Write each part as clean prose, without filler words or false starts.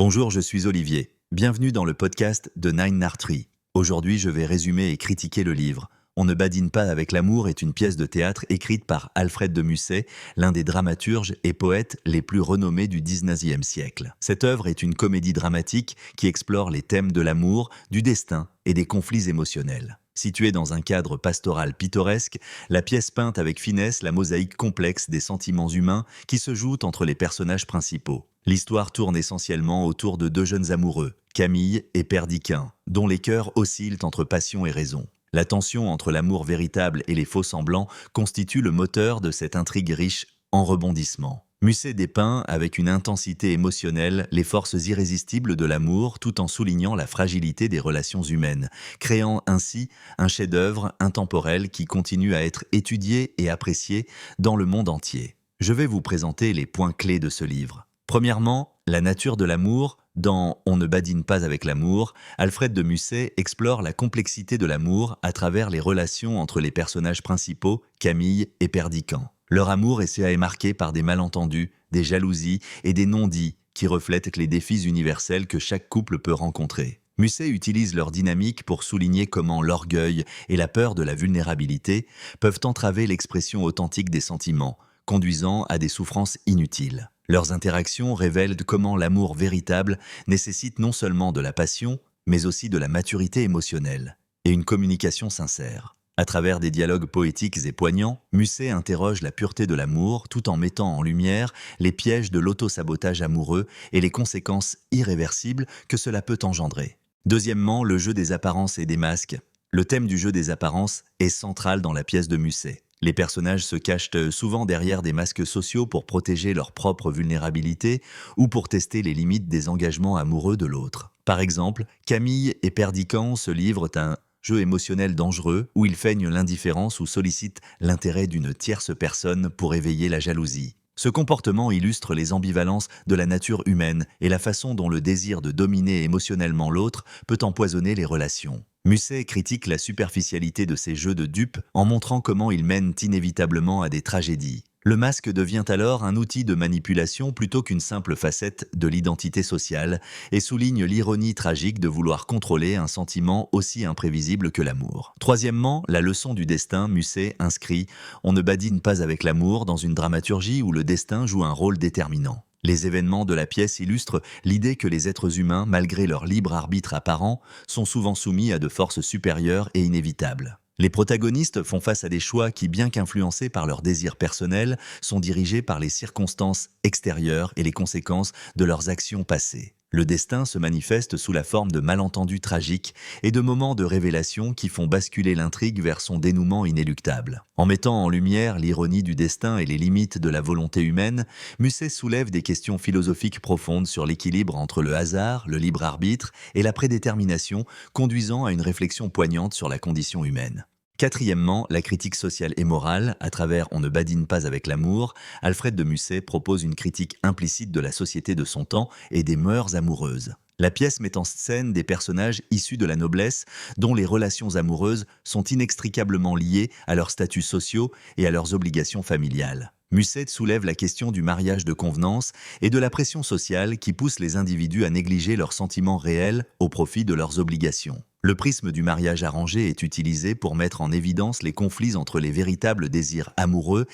Bonjour, je suis Olivier. Bienvenue dans le podcast de Nine Nartree. Aujourd'hui, je vais résumer et critiquer le livre. On ne badine pas avec l'amour est une pièce de théâtre écrite par Alfred de Musset, l'un des dramaturges et poètes les plus renommés du XIXe siècle. Cette œuvre est une comédie dramatique qui explore les thèmes de l'amour, du destin et des conflits émotionnels. Située dans un cadre pastoral pittoresque, la pièce peint avec finesse la mosaïque complexe des sentiments humains qui se jouent entre les personnages principaux. L'histoire tourne essentiellement autour de deux jeunes amoureux, Camille et Perdicain, dont les cœurs oscillent entre passion et raison. La tension entre l'amour véritable et les faux semblants constitue le moteur de cette intrigue riche en rebondissements. Musset dépeint avec une intensité émotionnelle les forces irrésistibles de l'amour tout en soulignant la fragilité des relations humaines, créant ainsi un chef-d'œuvre intemporel qui continue à être étudié et apprécié dans le monde entier. Je vais vous présenter les points clés de ce livre. Premièrement, la nature de l'amour. Dans On ne badine pas avec l'amour, Alfred de Musset explore la complexité de l'amour à travers les relations entre les personnages principaux, Camille et Perdicain. Leur amour est marqué par des malentendus, des jalousies et des non-dits qui reflètent les défis universels que chaque couple peut rencontrer. Musset utilise leur dynamique pour souligner comment l'orgueil et la peur de la vulnérabilité peuvent entraver l'expression authentique des sentiments, conduisant à des souffrances inutiles. Leurs interactions révèlent comment l'amour véritable nécessite non seulement de la passion, mais aussi de la maturité émotionnelle et une communication sincère. À travers des dialogues poétiques et poignants, Musset interroge la pureté de l'amour tout en mettant en lumière les pièges de l'autosabotage amoureux et les conséquences irréversibles que cela peut engendrer. Deuxièmement, le jeu des apparences et des masques. Le thème du jeu des apparences est central dans la pièce de Musset. Les personnages se cachent souvent derrière des masques sociaux pour protéger leur propre vulnérabilité ou pour tester les limites des engagements amoureux de l'autre. Par exemple, Camille et Perdicain se livrent à un jeu émotionnel dangereux où ils feignent l'indifférence ou sollicitent l'intérêt d'une tierce personne pour éveiller la jalousie. Ce comportement illustre les ambivalences de la nature humaine et la façon dont le désir de dominer émotionnellement l'autre peut empoisonner les relations. Musset critique la superficialité de ces jeux de dupes en montrant comment ils mènent inévitablement à des tragédies. Le masque devient alors un outil de manipulation plutôt qu'une simple facette de l'identité sociale et souligne l'ironie tragique de vouloir contrôler un sentiment aussi imprévisible que l'amour. Troisièmement, la leçon du destin. Musset inscrit « On ne badine pas avec l'amour » dans une dramaturgie où le destin joue un rôle déterminant. Les événements de la pièce illustrent l'idée que les êtres humains, malgré leur libre arbitre apparent, sont souvent soumis à de forces supérieures et inévitables. Les protagonistes font face à des choix qui, bien qu'influencés par leurs désirs personnels, sont dirigés par les circonstances extérieures et les conséquences de leurs actions passées. Le destin se manifeste sous la forme de malentendus tragiques et de moments de révélation qui font basculer l'intrigue vers son dénouement inéluctable. En mettant en lumière l'ironie du destin et les limites de la volonté humaine, Musset soulève des questions philosophiques profondes sur l'équilibre entre le hasard, le libre arbitre et la prédétermination, conduisant à une réflexion poignante sur la condition humaine. Quatrièmement, la critique sociale et morale. À travers On ne badine pas avec l'amour, Alfred de Musset propose une critique implicite de la société de son temps et des mœurs amoureuses. La pièce met en scène des personnages issus de la noblesse dont les relations amoureuses sont inextricablement liées à leurs statuts sociaux et à leurs obligations familiales. Musset soulève la question du mariage de convenance et de la pression sociale qui pousse les individus à négliger leurs sentiments réels au profit de leurs obligations. Le prisme du mariage arrangé est utilisé pour mettre en évidence les conflits entre les véritables désirs amoureux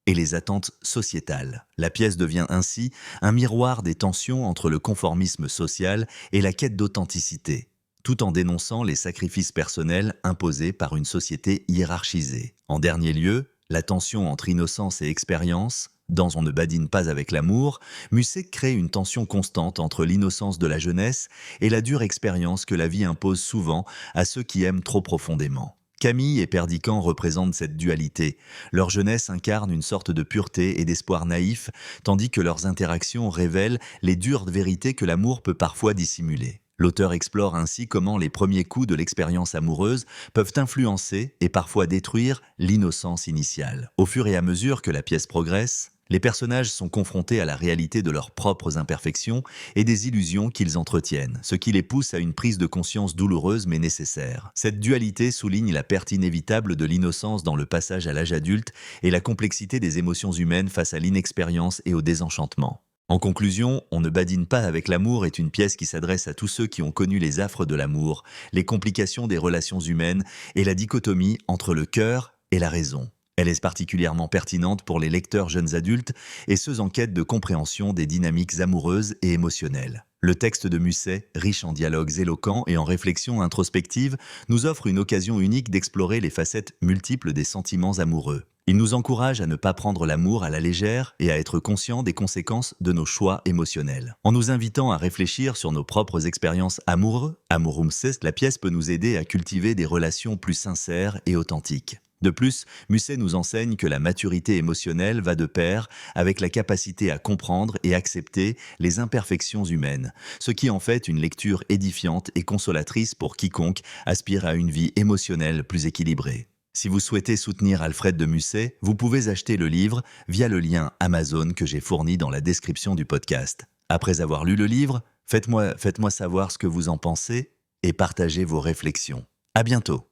et les attentes sociétales. La pièce devient ainsi un miroir des tensions entre le conformisme social et la quête d'authenticité, tout en dénonçant les sacrifices personnels imposés par une société hiérarchisée. En dernier lieu, la tension entre innocence et expérience. Dans On ne badine pas avec l'amour, Musset crée une tension constante entre l'innocence de la jeunesse et la dure expérience que la vie impose souvent à ceux qui aiment trop profondément. Camille et Perdicain représentent cette dualité. Leur jeunesse incarne une sorte de pureté et d'espoir naïf, tandis que leurs interactions révèlent les dures vérités que l'amour peut parfois dissimuler. L'auteur explore ainsi comment les premiers coups de l'expérience amoureuse peuvent influencer et parfois détruire l'innocence initiale. Au fur et à mesure que la pièce progresse, les personnages sont confrontés à la réalité de leurs propres imperfections et des illusions qu'ils entretiennent, ce qui les pousse à une prise de conscience douloureuse mais nécessaire. Cette dualité souligne la perte inévitable de l'innocence dans le passage à l'âge adulte et la complexité des émotions humaines face à l'inexpérience et au désenchantement. En conclusion, On ne badine pas avec l'amour est une pièce qui s'adresse à tous ceux qui ont connu les affres de l'amour, les complications des relations humaines et la dichotomie entre le cœur et la raison. Elle est particulièrement pertinente pour les lecteurs jeunes adultes et ceux en quête de compréhension des dynamiques amoureuses et émotionnelles. Le texte de Musset, riche en dialogues éloquents et en réflexions introspectives, nous offre une occasion unique d'explorer les facettes multiples des sentiments amoureux. Il nous encourage à ne pas prendre l'amour à la légère et à être conscients des conséquences de nos choix émotionnels. En nous invitant à réfléchir sur nos propres expériences amoureuses, Amorum Cest, la pièce peut nous aider à cultiver des relations plus sincères et authentiques. De plus, Musset nous enseigne que la maturité émotionnelle va de pair avec la capacité à comprendre et accepter les imperfections humaines, ce qui en fait une lecture édifiante et consolatrice pour quiconque aspire à une vie émotionnelle plus équilibrée. Si vous souhaitez soutenir Alfred de Musset, vous pouvez acheter le livre via le lien Amazon que j'ai fourni dans la description du podcast. Après avoir lu le livre, faites-moi savoir ce que vous en pensez et partagez vos réflexions. À bientôt.